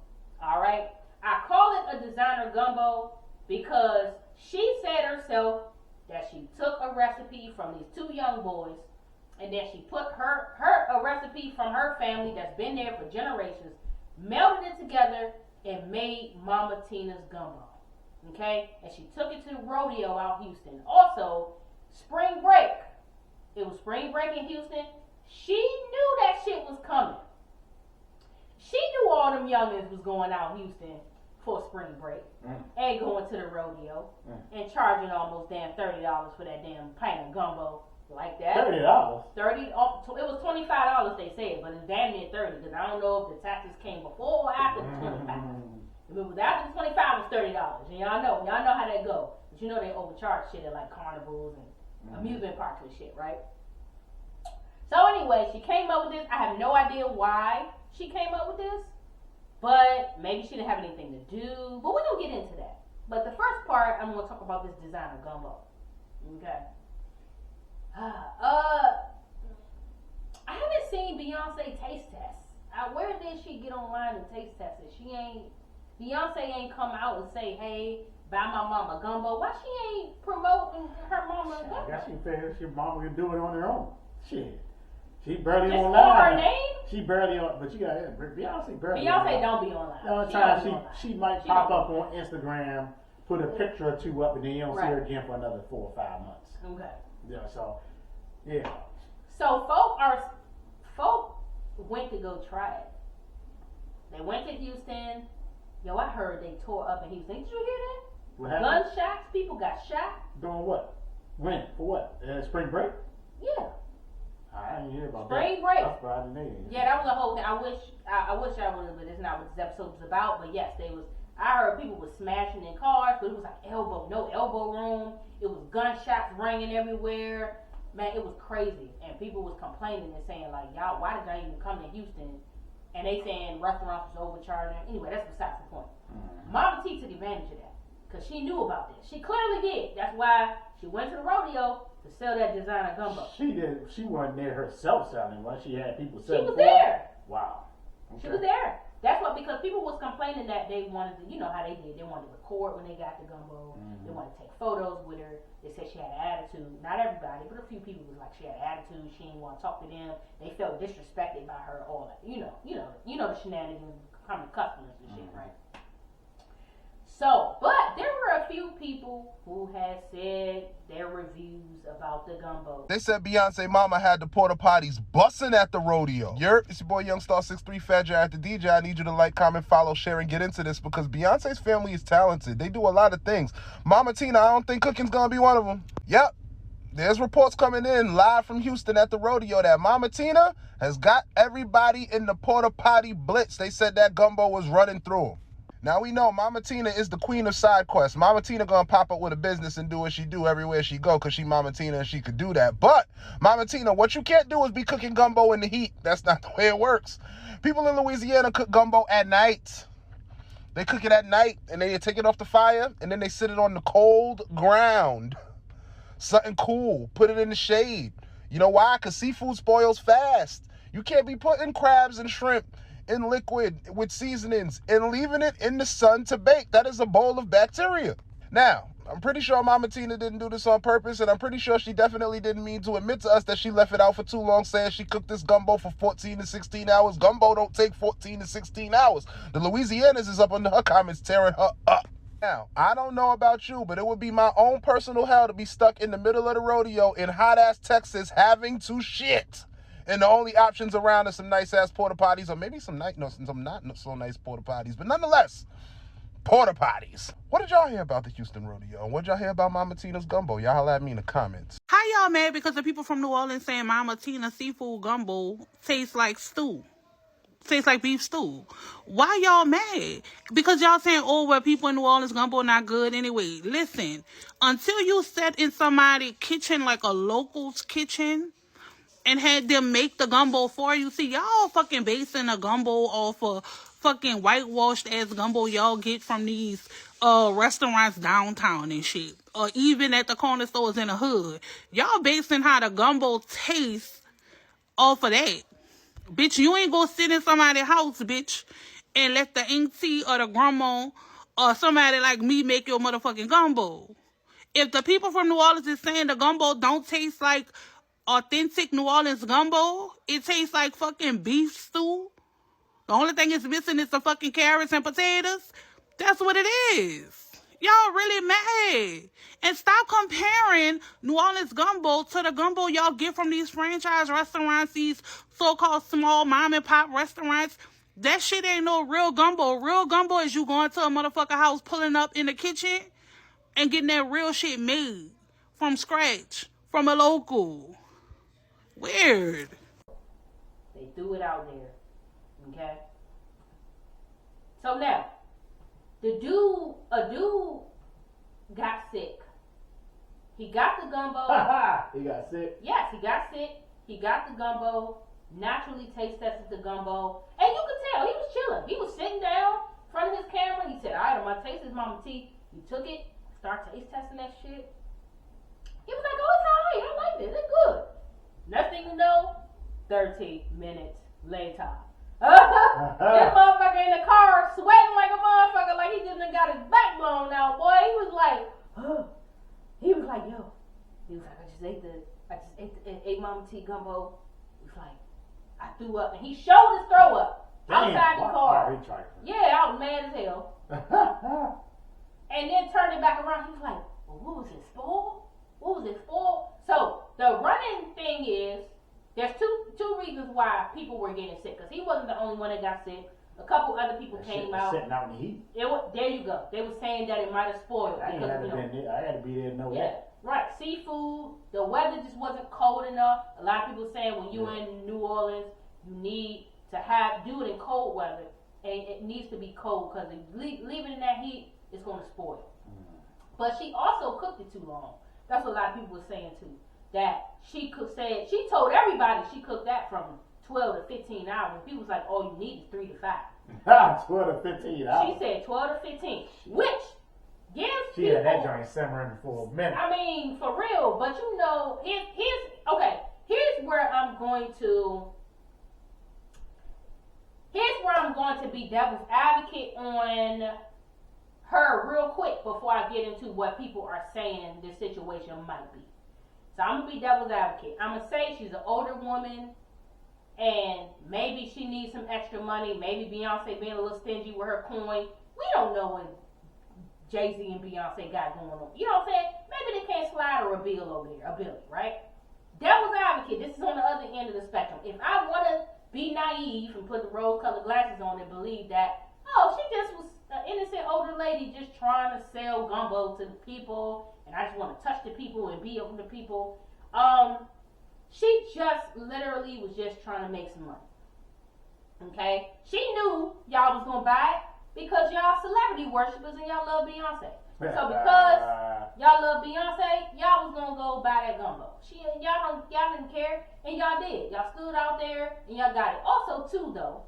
Alright? I call it a designer gumbo because she said herself that she took a recipe from these two young boys and then she put a recipe from her family that's been there for generations, melded it together and made Mama Tina's gumbo. Okay? And she took it to the rodeo out Houston. Also, spring break. It was spring break in Houston. She knew that shit was coming. She knew all them youngins was going out Houston for spring break and going to the rodeo and charging almost damn $30 for that damn pint of gumbo like that. $30? It was $25 they said, but it's damn near 30 because I don't know if the taxes came before or after the 25. If it was after the 25, it was $30. And y'all know how that go. But you know they overcharge shit at like carnivals and amusement parks and shit, right? So anyway, she came up with this. I have no idea why she came up with this, but maybe she didn't have anything to do. But we don't get into that. But the first part, I'm going to talk about this designer gumbo. Okay. I haven't seen Beyonce taste tests. Where did she get online and taste test it? Beyonce ain't come out and say, hey, buy my mama gumbo. Why she ain't promoting her mama gumbo? I guess she figured your mama could do it on her own. Shit. She barely just online. For her name? She barely on, but you got Beyonce barely. Beyonce don't be online. The only time she might pop up on Instagram, put a picture or two up, and then you don't see her again for another 4 or 5 months. Okay. Yeah. So, yeah. So folk went to go try it. They went to Houston. Yo, I heard they tore up in Houston. Did you hear that? What happened? Gunshots. People got shot. Doing what? When? For what? Spring break? Yeah. I didn't hear about spring that. break. That's Friday night. Yeah, that was a whole thing. I wish I would have, but it's not what this episode was about. But yes, I heard people were smashing in cars, but it was like no elbow room. It was gunshots ringing everywhere. Man, it was crazy. And people was complaining and saying like, y'all, why did y'all even come to Houston? And they saying restaurants was overcharging. Anyway, that's besides the point. Mama T took advantage of that because she knew about this. She clearly did. That's why she went to the rodeo to sell that designer gumbo. She did. She wasn't there herself selling. Once she had people selling. She was there. Wow. Okay. She was there. That's what, because people was complaining that they wanted to, you know how they did. They wanted to record when they got the gumbo. They wanted to take photos with her. They said she had an attitude. Not everybody, but a few people was like she had an attitude. She didn't want to talk to them. They felt disrespected by her. All that, you know the shenanigans coming to customers and shit, right? So, but there were a few people who had said their reviews about the gumbo. They said Beyonce mama had the porta potties busting at the rodeo. It's your boy Youngstar63 Fadja at the DJ. I need you to like, comment, follow, share, and get into this because Beyonce's family is talented. They do a lot of things. Mama Tina, I don't think cooking's gonna be one of them. Yep. There's reports coming in live from Houston at the rodeo that Mama Tina has got everybody in the porta potty blitz. They said that gumbo was running through them. Now we know Mama Tina is the queen of side quests. Mama Tina gonna pop up with a business and do what she do everywhere she go because she Mama Tina and she could do that. But Mama Tina, what you can't do is be cooking gumbo in the heat. That's not the way it works. People in Louisiana cook gumbo at night. They cook it at night and they take it off the fire and then they sit it on the cold ground. Something cool. Put it in the shade. You know why? Because seafood spoils fast. You can't be putting crabs and shrimp in liquid with seasonings and leaving it in the sun to bake. That is a bowl of bacteria. Now, I'm pretty sure Mama Tina didn't do this on purpose, and I'm pretty sure she definitely didn't mean to admit to us that she left it out for too long, saying she cooked this gumbo for 14 to 16 hours. Gumbo don't take 14 to 16 hours. The Louisianas is up under her comments tearing her up. Now, I don't know about you, but it would be my own personal hell to be stuck in the middle of the rodeo in hot-ass Texas having to shit. And the only options around are some nice-ass porta potties, or maybe some not so nice porta potties, but nonetheless, porta potties. What did y'all hear about the Houston rodeo? What did y'all hear about Mama Tina's gumbo? Y'all holla at me in the comments. How y'all mad because the people from New Orleans saying Mama Tina seafood gumbo tastes like stew? Tastes like beef stew. Why y'all mad? Because y'all saying, oh, well, people in New Orleans gumbo not good anyway. Listen, until you sat in somebody's kitchen like a local's kitchen and had them make the gumbo for you, see, y'all fucking basing a gumbo off of fucking whitewashed ass gumbo y'all get from these restaurants downtown and shit, or even at the corner stores in the hood. Y'all basing how the gumbo tastes off of that. Bitch, you ain't gonna sit in somebody's house, bitch, and let the auntie or the grandma or somebody like me make your motherfucking gumbo. If the people from New Orleans is saying the gumbo don't taste like authentic New Orleans gumbo, it tastes like fucking beef stew. The only thing it's missing is the fucking carrots and potatoes. That's what it is. Y'all really mad. And stop comparing New Orleans gumbo to the gumbo y'all get from these franchise restaurants, these so-called small mom and pop restaurants. That shit ain't no real gumbo. Real gumbo is you going to a motherfucker house, pulling up in the kitchen and getting that real shit made from scratch, from a local. Weird. They threw it out there. Okay? So now, a dude got sick. He got the gumbo. He got sick? Yes, he got sick. He got the gumbo. Naturally taste tested the gumbo. And you could tell, he was chilling. He was sitting down in front of his camera. He said, all right, I'm going to taste this Mama T. He took it, started taste testing that shit. He was like, oh, it's all right. I like it. It's good. Next thing you know, 30 minutes later. This motherfucker in the car sweating like a motherfucker, like he just got his back blown out, boy. He was like, yo. He was like, I just ate Mama T gumbo. He was like, I threw up, and he showed his throw up outside the car. Yeah, I was mad as hell. And then turned it back around. He was like, well, what was it for? What was it for? So the running thing is, there's two reasons why people were getting sick. Because he wasn't the only one that got sick. A couple other people came out. Sitting out in the heat. There you go. They were saying that it might have spoiled. I had to be there to know that. Right. Seafood. The weather just wasn't cold enough. A lot of people saying when you're in New Orleans, you need to do it in cold weather. And it needs to be cold because leave it in that heat, it's going to spoil. But she also cooked it too long. That's what a lot of people were saying too. That she told everybody she cooked that from 12 to 15 hours. People was like, all you need is 3 to 5. 12 to 15 hours. She said 12 to 15, which gives she had that joint simmering for a minute. I mean, for real. But you know, here's where I'm going to be devil's advocate on her real quick before I get into what people are saying this situation might be. So I'm going to be devil's advocate. I'm going to say she's an older woman and maybe she needs some extra money. Maybe Beyonce being a little stingy with her coin. We don't know what Jay-Z and Beyonce got going on. You know what I'm saying? Maybe they can't slide her a bill over there, a billy, right? Devil's advocate, this is on the other end of the spectrum. If I want to be naive and put the rose-colored glasses on and believe that, oh, she just was an innocent older lady just trying to sell gumbo to the people, and I just want to touch the people and be over the people. She just literally was just trying to make some money. Okay? She knew y'all was going to buy it because y'all celebrity worshipers and y'all love Beyonce. So because y'all love Beyonce, y'all was going to go buy that gumbo. Y'all didn't care, and y'all did. Y'all stood out there, and y'all got it. Also, too, though,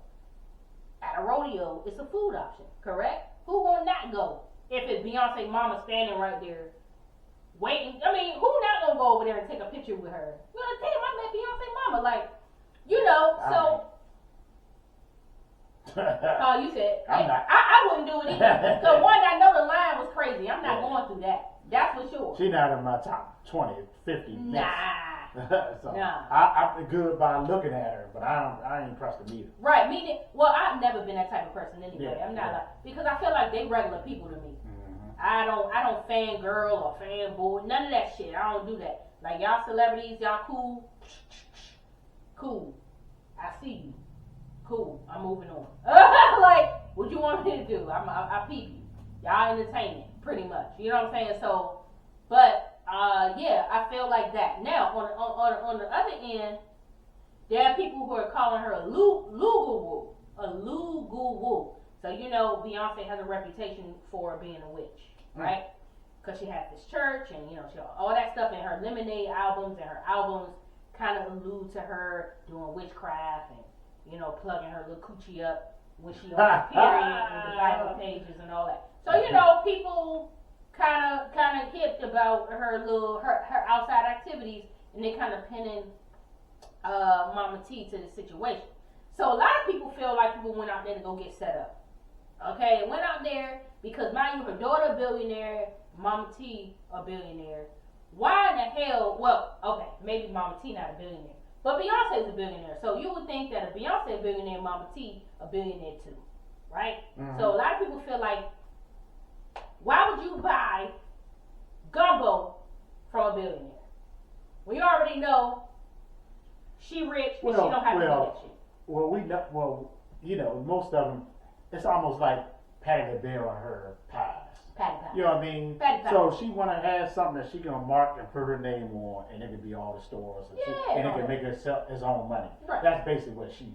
at a rodeo, it's a food option, correct? Who will not go if it's Beyonce mama standing right there waiting? I mean, who not gonna go over there and take a picture with her? Well, damn, I met Beyonce mama. Like, you know, so. Oh, you said, I wouldn't do it either. So one, I know the line was crazy. I'm not going through that. That's for sure. She's not in my top 20, 50. Nah. So I'm good by looking at her, but I ain't impressed with either. Right, well, I've never been that type of person anyway. Yeah, I'm not like, because I feel like they regular people to me. I don't fangirl or fanboy, none of that shit. I don't do that. Like y'all celebrities, y'all cool. Cool. I see you. Cool. I'm moving on. Like, what you want me to do? I peep you. Y'all entertaining, pretty much. You know what I'm saying? So, but yeah, I feel like that. Now, on the other end, there are people who are calling her a lugu-woo. A lugu-woo. So, you know, Beyonce has a reputation for being a witch, right? Because she has this church and, you know, she all that stuff in her Lemonade albums, and her albums kind of allude to her doing witchcraft and, you know, plugging her little coochie up when she on her period and the Bible pages and all that. So, you know, people kind of hipped about her outside activities, and they kind of pinning Mama T to the situation. So a lot of people feel like people went out there to go get set up. Okay, went out there because, mind you, her daughter a billionaire, Mama T a billionaire. Why in the hell? Well, okay, maybe Mama T not a billionaire, but Beyonce's a billionaire. So you would think that if Beyonce a billionaire, Mama T a billionaire too, right? Mm-hmm. So a lot of people feel like, why would you buy Gumbo from a billionaire? Well, you already know she rich, but she don't have to do that shit. Well, you know, most of them, it's almost like Patty LaBelle on her pies. Patty pie. You know what I mean? Patty pie. So she want to have something that she can mark and put her name on, and it can be all the stores, and, and it can make her sell his own money. Right. That's basically what she,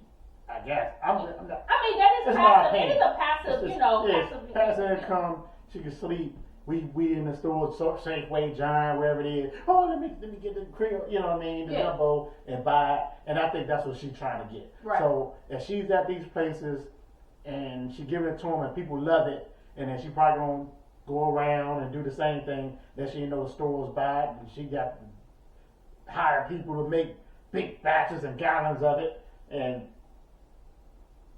I guess. I'm not, I mean, that is passive. It is a passive, you know, passive income. She can sleep. We in the store, Safeway, Giant, wherever it is. Oh, let me get the crib, you know what I mean, the Gumbo, and buy it. And I think that's what she's trying to get. Right. So if she's at these places and she give it to them and people love it, and then she probably gonna go around and do the same thing that she know the stores buy it, and she got to hire people to make big batches and gallons of it and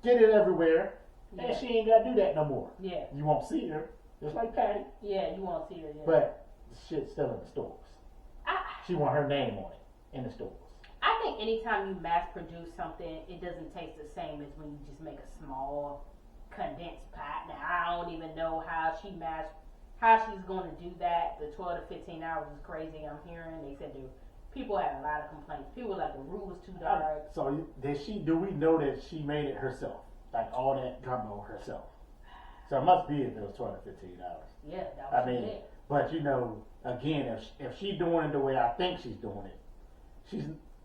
get it everywhere. And she ain't got to do that no more. Yeah. You won't see her. Just like Patty. Yeah, you won't see her. Yeah. But the shit's still in the stores. She want her name on it in the stores. I think anytime you mass produce something, it doesn't taste the same as when you just make a small condensed pot. Now I don't even know how she's going to do that. The 12 to 15 hours is crazy. I'm hearing they said people had a lot of complaints. People like the roux was too dark. So do we know that she made it herself? Like all that Gumbo herself? So it must be if it was 12 to 15 hours. Yeah, that was it. But you know, again, if she's doing it the way I think she's doing it,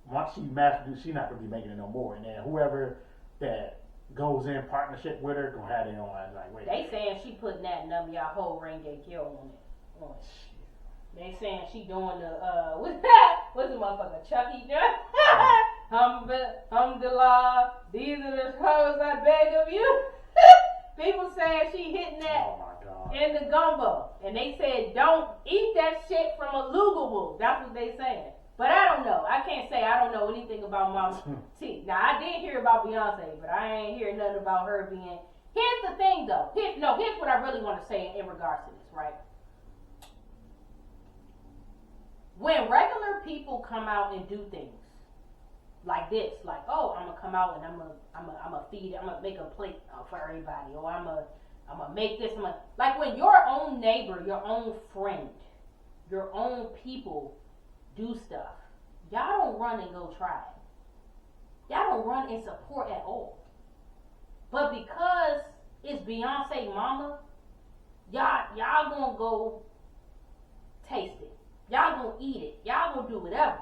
once she mass produced, she's not gonna be making it no more. And then whoever that goes in partnership with her gonna have it on. Like, wait. They saying she putting that number y'all whole ring that kill on it. They saying she doing the what's the motherfucker Chucky Alhamdulillah, these are the hoes I beg of you. People saying she hitting that in the Gumbo. And they said, don't eat that shit from a lugu-woo. That's what they saying. But I don't know. I can't say I don't know anything about Mama T. Now, I did hear about Beyonce, but I ain't hear nothing about her being... Here's the thing, though. Here's what I really want to say in regards to this, right? When regular people come out and do things like this, like, oh, I'm gonna come out and I'm gonna feed it, I'm gonna make a plate for everybody, or I'm gonna make this, like when your own neighbor, your own friend, your own people do stuff, y'all don't run and go try it. Y'all don't run and support at all. But because it's Beyonce Mama, y'all gonna go taste it. Y'all gonna eat it. Y'all gonna do whatever.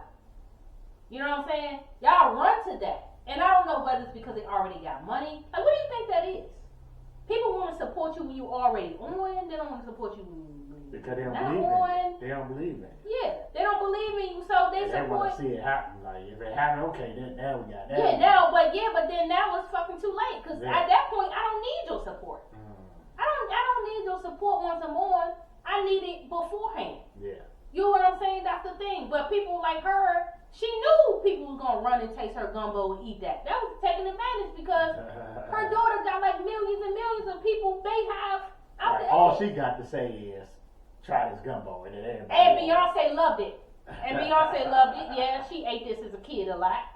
You know what I'm saying? Y'all run to that. And I don't know whether it's because they already got money. Like, what do you think that is? People want to support you when you already on. They don't want to support you when you because they don't believe in it. They don't believe in it. Yeah, they don't believe in you, so they support. They want to see it happen. Like, if it happened, okay, then now we got that. But then now it's fucking too late. Because at that point, I don't need your support. I don't need your support once I'm on. I need it beforehand. Yeah. You know what I'm saying? That's the thing. But people like her, she knew people was gonna run and taste her Gumbo and eat that. That was taking advantage because her daughter got like millions and millions of people they have out there. All she got to say is, try this Gumbo, and then everybody. And Beyonce loved it. And Beyonce loved it. Yeah, she ate this as a kid a lot.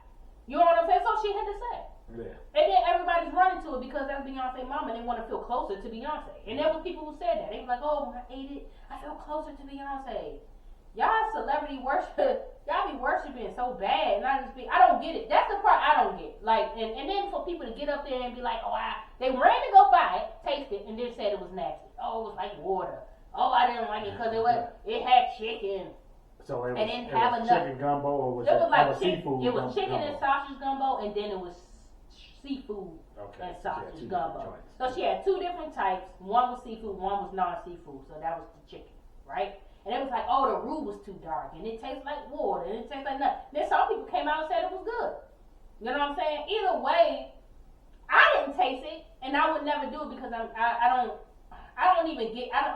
You know what I'm saying? So she had to say. Yeah. And then everybody's running to it because that's Beyonce mama and they want to feel closer to Beyonce. And there was people who said that. They was like, oh, when I ate it, I feel closer to Beyonce. Y'all celebrity worship, y'all be worshiping so bad. And I don't get it. That's the part I don't get. Like, and then for people to get up there and be like, oh, they ran to go buy it, taste it, and then said it was nasty. Oh, it was like water. Oh, I didn't like it because it had chicken. So it was, and didn't have enough chicken gumbo, or was it was like seafood? It was chicken gumbo? and sausage gumbo, and then it was seafood and sausage gumbo. So she had two different types. One was seafood, one was non-seafood. So that was the chicken, right? And it was like, oh, the roux was too dark, and it tastes like water, and it tastes like nothing. Then some people came out and said it was good. You know what I'm saying? Either way, I didn't taste it, and I would never do it because I'm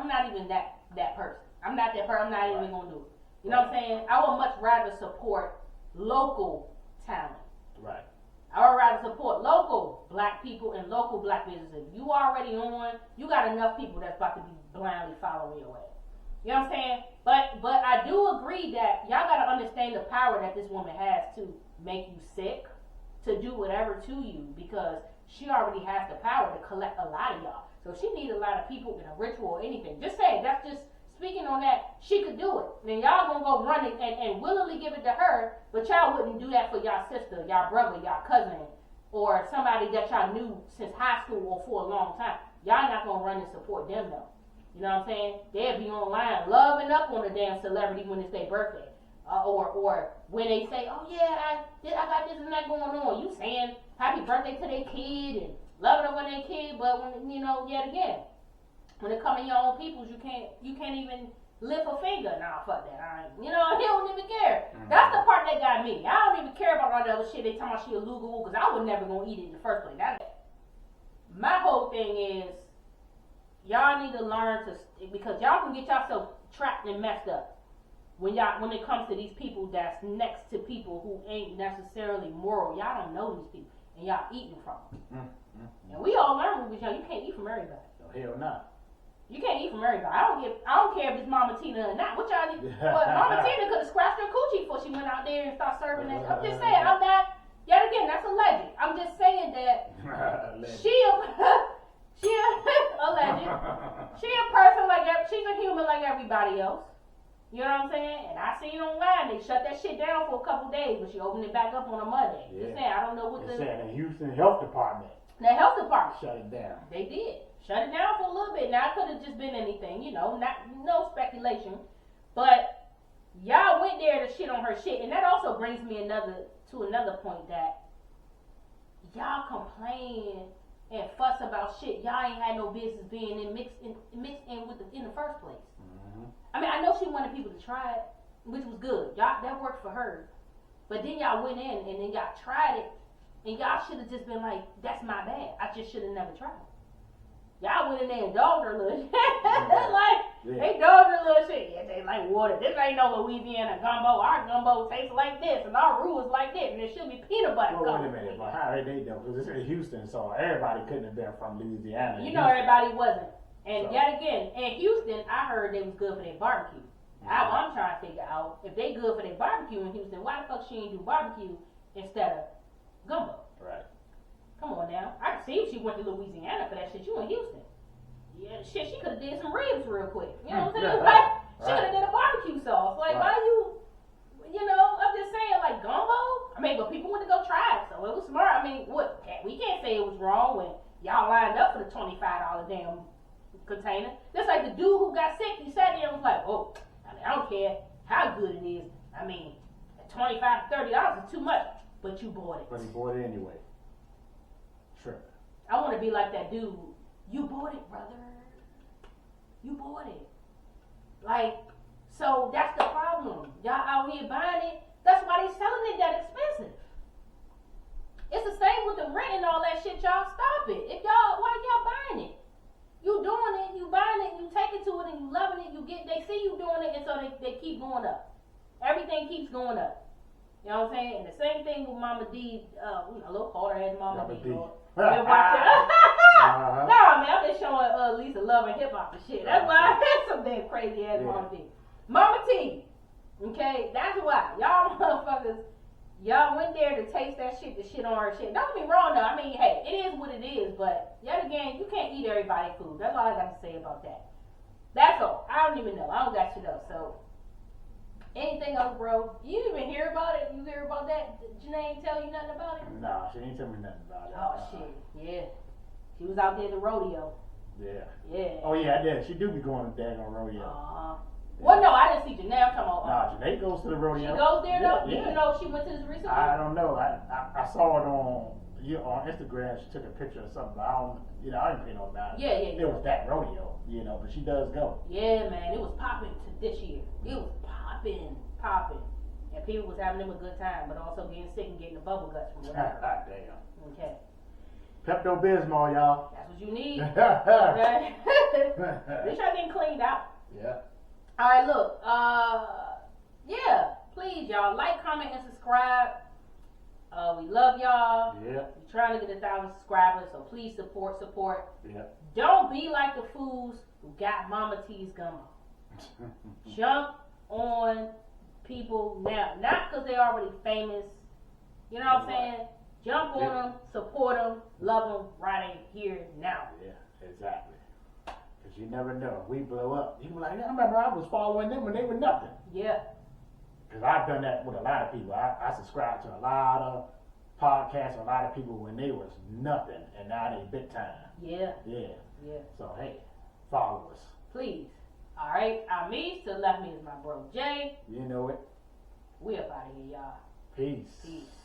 not even that person. I'm not that person. I'm not even gonna do it. You know what I'm saying? I would much rather support local talent. Right. I would rather support local black people and local black businesses. You already on, you got enough people that's about to be blindly following your way. You know what I'm saying? But I do agree that y'all got to understand the power that this woman has to make you sick, to do whatever to you, because she already has the power to collect a lot of y'all. So she needs a lot of people in a ritual or anything. Just saying, that's just speaking on that, she could do it. Then y'all gonna go run it and willingly give it to her, but y'all wouldn't do that for y'all sister, y'all brother, y'all cousin, or somebody that y'all knew since high school or for a long time. Y'all not gonna run and support them though. You know what I'm saying? They'll be online loving up on a damn celebrity when it's their birthday. Or when they say, oh yeah, I got this and that going on. You saying happy birthday to their kid and loving up on their kid, but when, you know, yet again, when it comes to your own peoples, you can't even lift a finger. Nah, fuck that. He don't even care. Mm-hmm. That's the part that got me. I don't even care about all the other shit. They talking about she a lugu because I was never gonna eat it in the first place. My whole thing is, y'all need to learn to, because y'all can get yourself trapped and messed up when it comes to these people that's next to people who ain't necessarily moral. Y'all don't know these people and y'all eating from them. Mm-hmm. And we all learn when we was young. You can't eat from everybody. Oh, hell no. You can't eat from everybody. I don't care if it's Mama Tina or not. What y'all need? But Mama Tina could have scratched her coochie before she went out there and started serving that. I'm just saying, I'm not. Yet again, that's alleged. I'm just saying that she a alleged. She a person she's a human like everybody else. You know what I'm saying? And I seen online they shut that shit down for a couple days, but she opened it back up on a Monday. Yeah. Just saying, I don't know what the Houston Health Department. The health department shut it down. They did. Shut it down for a little bit. Now it could have just been anything, no speculation. But y'all went there to shit on her shit, and that also brings me to another point that y'all complain and fuss about shit y'all ain't had no business being mixed in in the first place. Mm-hmm. I mean, I know she wanted people to try it, which was good. Y'all, that worked for her. But then y'all went in and then y'all tried it, and y'all should have just been like, "That's my bad. I just should have never tried it." Y'all went in there and dogged her little shit. They dogged her little shit. Yeah, they like water. This ain't no Louisiana gumbo. Our gumbo tastes like this, and our roux is like this, and it should be peanut butter. Well, wait a minute, but how are they though? Because it's in Houston, so everybody couldn't have been from Louisiana. Everybody wasn't. And yet again, in Houston, I heard they was good for their barbecue. Mm-hmm. I'm trying to figure out if they good for their barbecue in Houston, why the fuck she ain't do barbecue instead of gumbo? Right. Come on now. I can see if she went to Louisiana for that shit. You in Houston. Yeah, shit, she could have did some ribs real quick. You know what I'm saying? Like, she could have did a barbecue sauce. Like, why you, I'm just saying, like, gumbo? I mean, but people went to go try it, so it was smart. I mean, we can't say it was wrong when y'all lined up for the $25 damn container. Just like the dude who got sick, he sat there and was like, oh, I don't care how good it is. I mean, $25 to $30 is too much, but you bought it. But he bought it anyway. Sure. I want to be like that dude. You bought it, brother. You bought it. Like, so that's the problem. Y'all out here buying it. That's why they selling it that expensive. It's the same with the rent and all that shit. Y'all stop it. Why y'all buying it? You doing it, you buying it, you taking to it, and you loving it. They see you doing it, and so they keep going up. Everything keeps going up. You know what I'm saying? And the same thing with Mama D. A little harder as Mama D. Nah, man, I'm just showing Lisa love and hip hop and shit. That's why I had some damn crazy ass Mama D. Mama T. Okay, that's why y'all motherfuckers y'all went there to taste that shit, the shit on her shit. Don't get me wrong though. I mean, hey, it is what it is, but yet again, you can't eat everybody's food. That's all I got to say about that. That's all. I don't even know. I don't got shit else. So, anything else, bro? You even hear about it? You hear about that? Janae ain't tell you nothing about it? No, she ain't tell me nothing about it. Oh, shit. Yeah. She was out there at the rodeo. Yeah. Yeah. Oh, yeah, I did. She do be going to daggone rodeo. Uh-huh. Well, no, I didn't see Janae. I'm talking about. Nah, Janae goes to the rodeo. She goes there, though? Yeah. You know she went to this recently? I don't know. I saw it on Instagram. She took a picture of something. I didn't pay no about it. Yeah. It was that rodeo, but she does go. Yeah, man, it was popping this year. It was popping. And people was having them a good time, but also getting sick and getting the bubble guts from whatever. God damn. Okay. Pepto-Bismol, y'all. That's what you need. Okay. At least I getting cleaned out. Yeah. Alright, look. Yeah. Please, y'all, like, comment, and subscribe. We love y'all. Yeah. We're trying to get 1,000 subscribers, so please support. Yeah. Don't be like the fools who got Mama T's gumbo. Jump on people now. Not because they're already famous. You know what I'm saying? Jump on them, support them, love them right here now. Yeah, exactly. Because you never know. We blow up. You be like, I remember I was following them when they were nothing. Yeah. Because I've done that with a lot of people. I subscribed to a lot of podcasts, a lot of people when they was nothing, and now they big time. Yeah. Yeah. Yeah. So, hey, follow us. Please. All right. I'm Meesh. To the left me is my bro Jay. You know it. We up out of here, y'all. Peace. Peace.